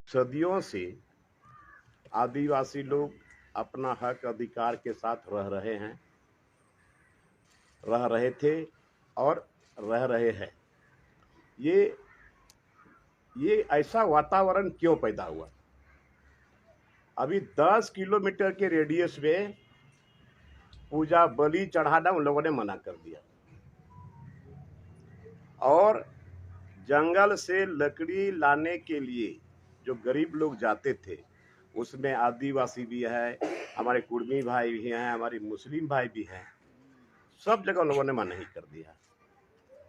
सदियों से आदिवासी लोग अपना हक अधिकार के साथ रह रहे थे और रह रहे हैं। ये ऐसा वातावरण क्यों पैदा हुआ? अभी 10 किलोमीटर के रेडियस में पूजा बलि चढ़ाना उन लोगों ने मना कर दिया, और जंगल से लकड़ी लाने के लिए जो गरीब लोग जाते थे, उसमें आदिवासी भी है, हमारे कुर्मी भाई भी हैं, हमारे मुस्लिम भाई भी हैं, सब जगह लोगों ने मना ही कर दिया।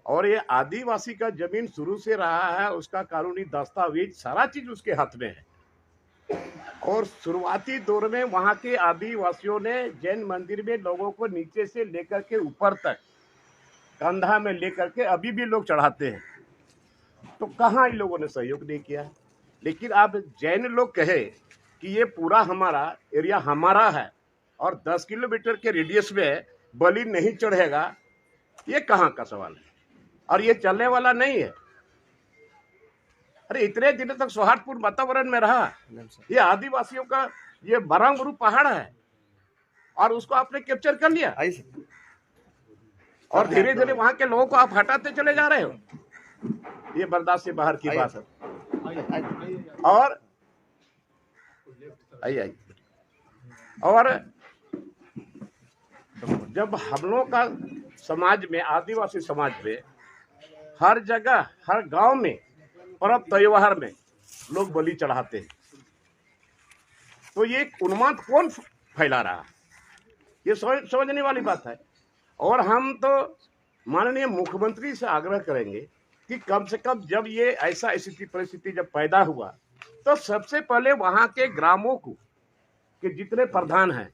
और ये आदिवासी का जमीन शुरू से रहा है, उसका कानूनी दस्तावेज सारा चीज उसके हाथ में है। और शुरुआती दौर में वहां के आदिवासियों ने जैन मंदिर में लोगों को नीचे से लेकर के ऊपर तक कंधा में लेकर के अभी भी लोग चढ़ाते हैं। तो कहाँ इन लोगों ने सहयोग नहीं किया? लेकिन अब जैन लोग कहे कि ये पूरा हमारा एरिया हमारा है और 10 किलोमीटर के रेडियस में बलि नहीं चढ़ेगा, ये कहाँ का सवाल है? और ये चलने वाला नहीं है। अरे इतने दिनों तक सौहार्दपूर्ण वातावरण में रहा, ये आदिवासियों का ये बरांगुरु पहाड़ है और उसको आपने कैप्चर कर लिया, और धीरे धीरे वहां के लोगों को आप हटाते चले जा रहे हो। ये बर्दाश्त से बाहर की बात है। और आइए और जब हम लोग का समाज में, आदिवासी समाज में, हर जगह हर गांव में पर्व त्योहार में लोग बलि चढ़ाते हैं, तो ये उन्माद कौन फैला रहा? ये समझने वाली बात है। और हम तो माननीय मुख्यमंत्री से आग्रह करेंगे कि कम से कम जब ये ऐसा स्थिति परिस्थिति जब पैदा हुआ, तो सबसे पहले वहां के ग्रामों को, कि जितने प्रधान हैं,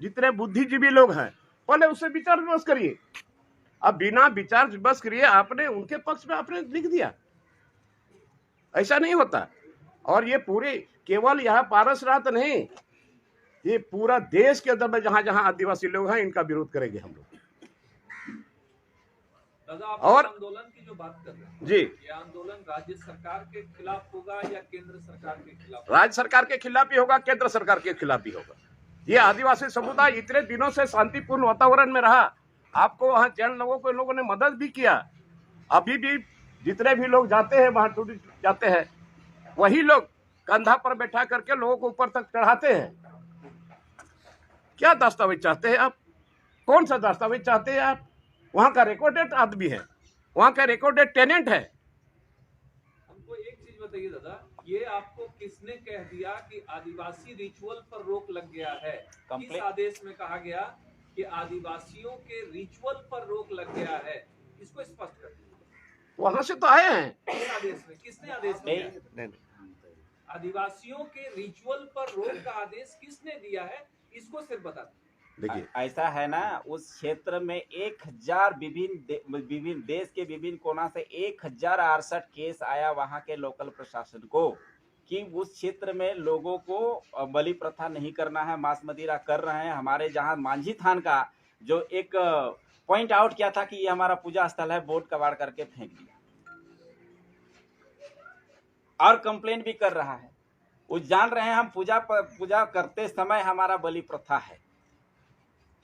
जितने बुद्धिजीवी लोग हैं, पहले उससे विचार विमर्श करिए। अब बिना विचार विमर्श करिए आपने उनके पक्ष में आपने लिख दिया, ऐसा नहीं होता। और ये पूरे केवल यहाँ पारसनाथ नहीं, ये पूरा देश के अंदर में जहां जहां आदिवासी लोग हैं, इनका विरोध करेंगे हम लोग। और आंदोलन की जो बात कर रहे हैं जी, ये आंदोलन राज्य सरकार के खिलाफ होगा या केंद्र सरकार के खिलाफ? राज्य सरकार के खिलाफ भी होगा, केंद्र सरकार के खिलाफ भी होगा। ये आदिवासी समुदाय इतने दिनों से शांतिपूर्ण वातावरण में रहा, आपको वहां जैन लोगों को इन लोगों ने मदद भी किया। अभी भी जितने भी लोग जाते हैं वहां टूरिस्ट जाते हैं, वही लोग कंधा पर बैठा करके लोगों को ऊपर तक चढ़ाते हैं। क्या दस्तावेज चाहते हैं आप? कौन सा दस्तावेज चाहते हैं आप? वहां का रिकॉर्डेड आदमी है, वहां का रिकॉर्डेड टेनेंट है। हमको एक चीज बताइए दादा, ये आपको किसने कह दिया कि आदिवासी रिचुअल पर रोक लग गया है? किस आदेश में कहा गया कि आदिवासियों के रिचुअल पर रोक लग गया है? इसको स्पष्ट कर दीजिए। वहां से तो आए हैं। किस आदेश में? किसने आदेश दिया? आदिवासियों के रिचुअल पर रोक का आदेश किसने दिया है? इसको सिर्फ बता दीजिए। देखिए ऐसा है ना, उस क्षेत्र में 1000 विभिन्न देश के विभिन्न कोना से 1068 केस आया वहां के लोकल प्रशासन को कि उस क्षेत्र में लोगों को बलि प्रथा नहीं करना है, मांस मदिरा कर रहे हैं। हमारे जहां मांझी थान का जो एक पॉइंट आउट किया था कि ये हमारा पूजा स्थल है, बोर्ड कबाड़ करके फेंक दिया और कंप्लेंट भी कर रहा है। वो जान रहे हैं हम पूजा करते समय हमारा बलि प्रथा है।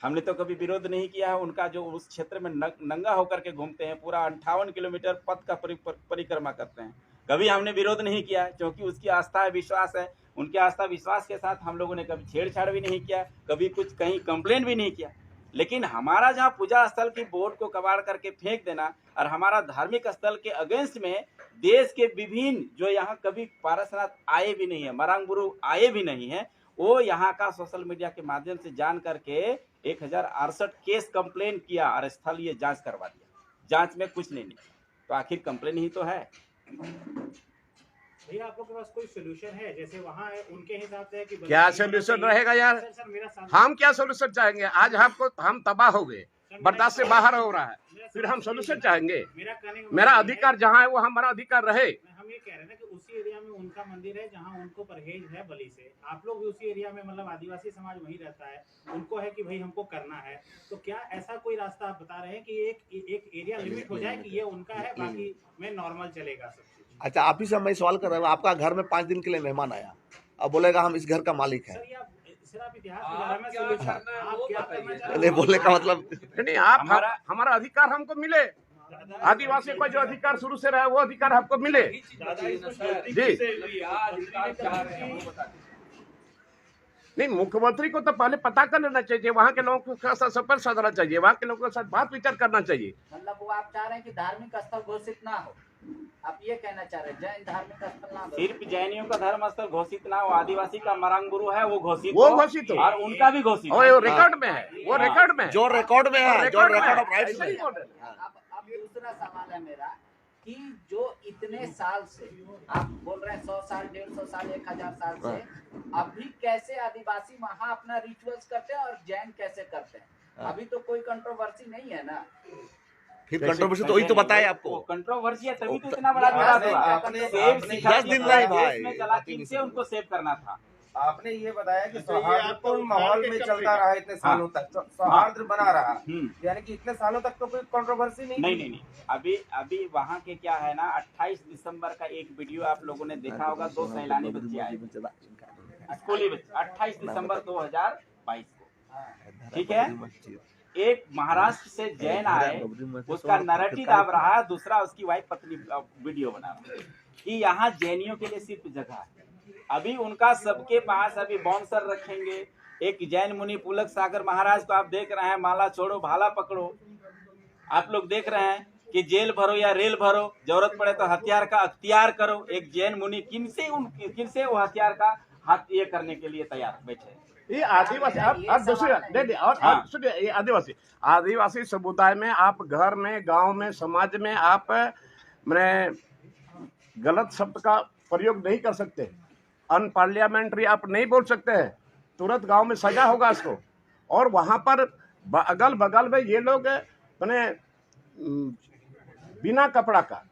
हमने तो कभी विरोध नहीं किया है उनका, जो उस क्षेत्र में नंगा होकर के घूमते हैं, पूरा 58 किलोमीटर पथ का परिक्रमा करते हैं। कभी हमने विरोध नहीं किया, क्योंकि उसकी आस्था है, विश्वास है। उनके आस्था विश्वास के साथ हम लोगों ने कभी छेड़छाड़ भी नहीं किया, कभी कुछ कहीं कंप्लेन भी नहीं किया। लेकिन हमारा जहाँ पूजा स्थल की बोर्ड को कबाड़ करके फेंक देना और हमारा धार्मिक स्थल के अगेंस्ट में देश के विभिन्न, जो यहाँ कभी पारसनाथ आए भी नहीं है, मरांगबुरु आए भी नहीं है, वो यहाँ का सोशल मीडिया के माध्यम से जान करके 1068 केस कंप्लेन किया और स्थलीय जांच करवा दिया। जांच में कुछ नहीं निकला, तो आखिर कंप्लेन ही तो है। भैया आप लोग के पास कोई सोल्यूशन है? जैसे वहाँ है उनके हिसाब से कि क्या सोल्यूशन रहेगा यार? हम क्या सोल्यूशन चाहेंगे? आज हम तबाह हो गए, बर्दाश्त से बाहर हो रहा है, फिर हम सोल्यूशन चाहेंगे? मेरा अधिकार जहाँ है वो हमारा अधिकार रहे। हम ये कह रहे हैं ना कि उसी एरिया में उनका मंदिर है जहाँ उनको परहेज है बलि से। आप लोग भी उसी एरिया में, मतलब आदिवासी समाज वहीं रहता है, उनको है कि भाई हमको करना है, तो क्या ऐसा कोई रास्ता आप बता रहे हैं कि एक एरिया लिमिट हो जाए कि ये उनका है, बाकी में नॉर्मल चलेगा सब चीज? अच्छा, आप ही से मैं सवाल कर रहा हूँ, आपका घर में 5 दिन के लिए मेहमान आया, अब बोलेगा हम इस घर का मालिक हैं। सर ये आप इतिहास के आप बारे में क्या सोल्यूशन करना है आप वो क्या बताइए। करना चाह रहे नहीं, हो? बोलने का मतलब नहीं, आप हमारा- हमारा अधिकार हमको मिले, आदिवासी को जो अधिकार शुरू से रहा वो अधिकार हमको मिले। वही चीज बताइए ना सर, जी। क्या अधिकार चाह रहे हैं वो बता दीजिए। नहीं, मुख्यमंत्री को तो पहले पता कर लेना चाहिए, वहाँ के लोगों के साथ संपर्क साधना चाहिए, वहाँ के लोगों के साथ बात विचार करना चाहिए। मतलब वो आप चाह रहे हैं कि धार्मिक स्थल घोषित ना हो, आप ये कहना चाह रहे हैं जैन धार्मिक स्थल ना हो? सिर्फ जैनियों का धर्म स्थल घोषित ना हो, आदिवासी का मरंग गुरु है वो घोषित वो हो, घोषित हो। और उनका भी घोषित और हो। वो रिकॉर्ड में है, वो हाँ। रिकॉर्ड में है, जो रिकॉर्ड में है, जो रिकॉर्ड ऑफ राइट्स ऐसा में ही बोल रहे हैं। अब दूसरा सवाल है मेरा कि जो इतने साल से आप बोल रहे हैं 100 साल 150 साल 1000 साल से अभी कैसे आदिवासी वहाँ अपना रिचुअल्स करते हैं और जैन कैसे करते हैं? अभी तो कोई कंट्रोवर्सी नहीं है ना। फिर कंट्रोवर्सी तो वही तो बताए आपको। कंट्रोवर्सी है तभी तो इतना बड़ा विवाद हुआ। आपने- सेव आपने- सिखा 10 दिन दिया, नहीं भाई, देश में चला किनसे उनको सेव करना था। आपने ये बताया कि सौहार्दपूर्ण माहौल में चलता रहा इतने सालों तक, तो सौहार्द बना रहा, यानी कि इतने सालों तक तो कोई कंट्रोवर्सी नहीं नहीं नहीं नहीं, अभी वहाँ के क्या है ना, 28 दिसंबर का एक वीडियो आप लोगों ने देखा होगा, 2 सैलानी बच्चे आए, स्कूली बच्चे, 28 दिसंबर 2022 को, ठीक है। एक महाराष्ट्र से जैन आए, उसका नैरेटिव आप रहा है, दूसरा उसकी वाइफ पत्नी वीडियो बना रहा है कि यहाँ जैनियों के लिए सिर्फ जगह है। अभी उनका सबके पास अभी बाउंसर रखेंगे। एक जैन मुनि पुलक सागर महाराज को आप देख रहे हैं, माला छोड़ो भाला पकड़ो, आप लोग देख रहे हैं कि जेल भरो या रेल भरो, जरूरत पड़े तो हथियार का अख्तियार करो। एक जैन मुनि किनसे वो हथियार का हाथ ये करने के लिए तैयार बैठे। ये आदिवासी अब दूसरी नहीं और हाँ। सुनिए, ये आदिवासी समुदाय में आप घर में, गांव में, समाज में आप मैंने गलत शब्द का प्रयोग नहीं कर सकते, अनपार्लियामेंट्री आप नहीं बोल सकते हैं, तुरंत गांव में सजा होगा इसको। और वहां पर अगल बगल में ये लोग मैंने बिना कपड़ा का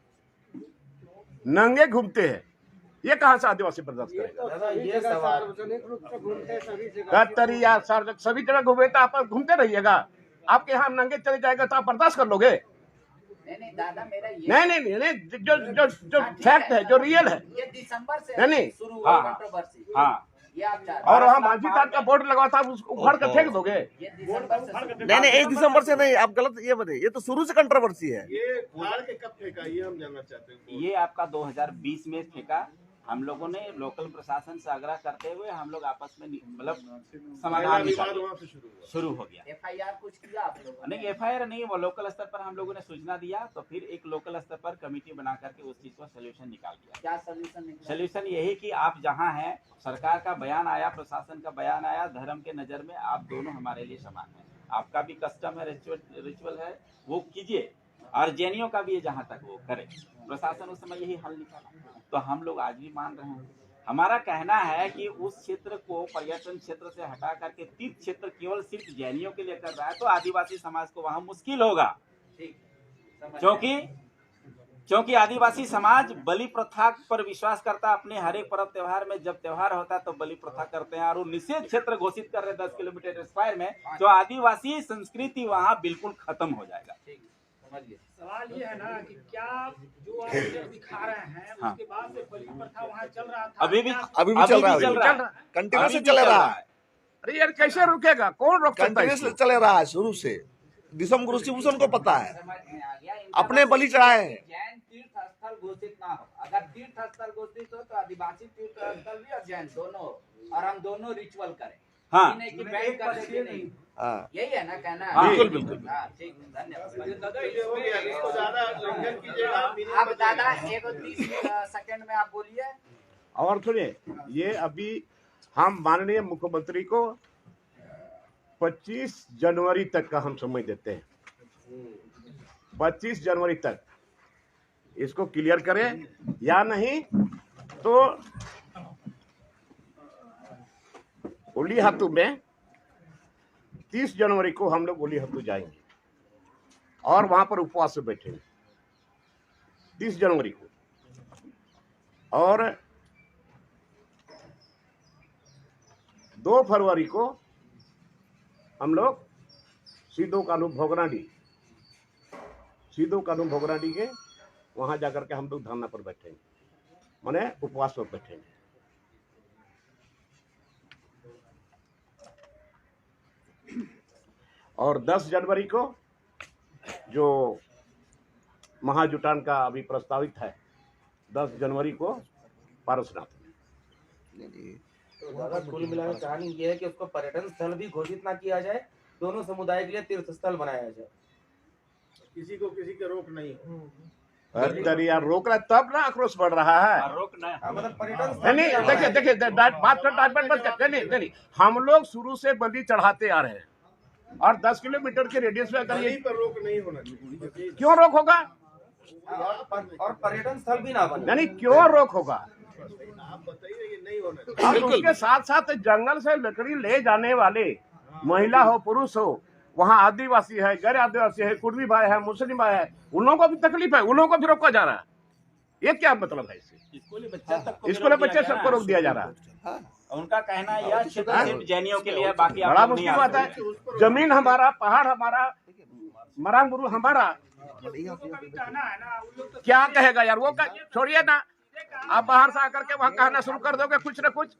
नंगे घूमते हैं, ये कहां से आदिवासी बर्दाश्त करेगा? दादा ये सवाल कतरी या सभी जगह घूमे तो आप घूमते रहिएगा, आपके यहाँ नंगे चले जाएगा तो आप बर्दाश्त कर लोगे? नहीं दादा, मेरा ये नहीं, जो फैक्ट है, जो रियल है। ये दिसंबर से नहीं, शुरू हुआ हाँ, कंट्रोवर्सी। हाँ, ये आप चाह रहे और हैं। वहाँ माझी ताज का बोर्ड लगा था, उसको उखाड़ कर फेंक दोगे? ये दिसंबर से शुरू- नहीं 1 दिसंबर से नहीं, आप गलत ये बताइए, ये तो शुरू से कंट्रोवर्सी है। ये फाड़ के कब फेंका ये हम जानना चाहते हैं। ये आपका 2020 में फेंका। हम लोगों ने लोकल प्रशासन से आग्रह करते हुए हम लोग आपस में मतलब समाधान विवाद वहाँ से शुरू हो गया। FIR कुछ किया आप लोगों ने? नहीं, FIR नहीं, वो लोकल स्तर पर हम लोगों ने सूचना दिया, तो फिर एक लोकल स्तर पर कमेटी बना करके उस चीज को सोल्यूशन निकाल दिया। क्या सोल्यूशन निकला? सोल्यूशन यही कि आप जहाँ हैं, सरकार का बयान आया, प्रशासन का बयान आया, धर्म के नजर में आप दोनों हमारे लिए समान हैं। आपका भी कस्टम है, रिचुअल है, वो कीजिए, और जैनियों का भी है, जहाँ तक वो करे। प्रशासन उस समय यही हल निकाला, तो हम लोग आज भी मान रहे हैं। हमारा कहना है कि उस क्षेत्र को पर्यटन क्षेत्र से हटा करके तीर्थ क्षेत्र केवल सिर्फ जैनियों के लिए कर रहा है, तो आदिवासी समाज को वहाँ मुश्किल होगा। ठीक, समझ क्योंकि आदिवासी समाज बलि प्रथा पर विश्वास करता है। अपने हर एक पर्व त्योहार में जब त्योहार होता है तो बलि प्रथा करते हैं, और वो निषेध क्षेत्र घोषित कर रहे हैं 10 किलोमीटर स्क्वायर में, तो आदिवासी संस्कृति वहाँ बिल्कुल खत्म हो जाएगा। समझिए। सवाल ये है ना कि क्या जो आप मुझे दिखा रहे हैं हाँ। उसके बाद से बलि प्रथा वहाँ चल रहा था? अभी भी चल रहा है, कंटिन्यूसली चल रहा है, अरे यार कैसे रुकेगा, कौन रोक सकता है कंटिन्यूसली इसको? चल रहा है शुरू से। दिसम गुरु शिवभूषण को पता है, समझ में आ गया। अपने बलि चढ़ाए हैं। जैन तीर्थ स्थल घोषित ना हो, अगर तीर्थ स्थल घोषित हो तो आदिवासी तीर्थ स्थल भी और जैन दोनों हो, और हम दोनों रिचुअल करें। हाँ। ये नहीं कि बैन कर देंगे, नहीं। हाँ। यही है ना कहना? हाँ, बिल्कुल। हाँ, ठीक, धन्यवाद। दादा ये हो गया, इसको ज्यादा लंघन कीजिएगा। अब दादा 30 सेकंड में आप बोलिए। और सुनिए, ये अभी हम माननीय मुख्यमंत्री को 25 जनवरी तक का हम समय देते हैं। 25 जनवरी तक इसको क्लियर करें, या नहीं तो ओली हाथू में 30 जनवरी को हम लोग ओली हाथू जाएंगे और वहां पर उपवास से बैठेंगे 30 जनवरी को। और 2 फरवरी को हम लोग सीधो कानून भोगराडी के वहां जाकर के हम लोग धरना पर बैठेंगे। माने उपवास पर बैठेंगे। और 10 जनवरी को जो महाजुटान का अभी प्रस्तावित है, 10 जनवरी को पारसनाथ में। तो दादा कुल मिलाकर कहानी ये है कि उसको पर्यटन स्थल भी घोषित ना किया जाए, दोनों समुदाय के लिए तीर्थ स्थल बनाया जाए, किसी को किसी का रोक नहीं हो। अरे यार रोक रहा है तब ना आक्रोश बढ़ रहा है। रोकना है। मतलब पर्यटन स्थल नहीं नहीं, देखिए देखिए बात कर डाइवर्ट मत कर। नहीं, हम लोग शुरू से बलि चढ़ाते आ रहे हैं और 10 किलोमीटर के रेडियस में अगर ये पर रोक नहीं होना चाहिए। क्यों रोक होगा? और पर्यटन स्थल भी ना बने। यानी क्यों रोक होगा? आप बताइए ये नहीं होना चाहिए। और उसके साथ साथ जंगल से लकड़ी ले जाने वाले महिला हो पुरुष हो, वहाँ आदिवासी है, गैर आदिवासी है, कुर्मी भाई है, मुस्लिम भाई है, उन लोगों को भी तकलीफ है, उन लोगों को भी रोका जा रहा है। ये क्या मतलब है? इससे स्कूली बच्चा तक को स्कूल बच्चे सबको रोक दिया जा रहा है। उनका कहना है यह क्षेत्र सिर्फ जैनियों के लिए है, बाकी आप बड़ा लोग नहीं मुश्किल बात आ है। सकते। जमीन हमारा, पहाड़ हमारा, मरांग गुरु हमारा, क्या कहेगा यार? वो छोड़िए ना, आप बाहर से आकर के वहाँ कहना शुरू कर दोगे कुछ न कुछ।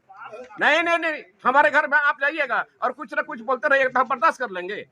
नहीं नहीं नहीं, हमारे घर में आप जाइएगा और कुछ न कुछ बोलते रहिएगा तो हम बर्दाश्त कर लेंगे।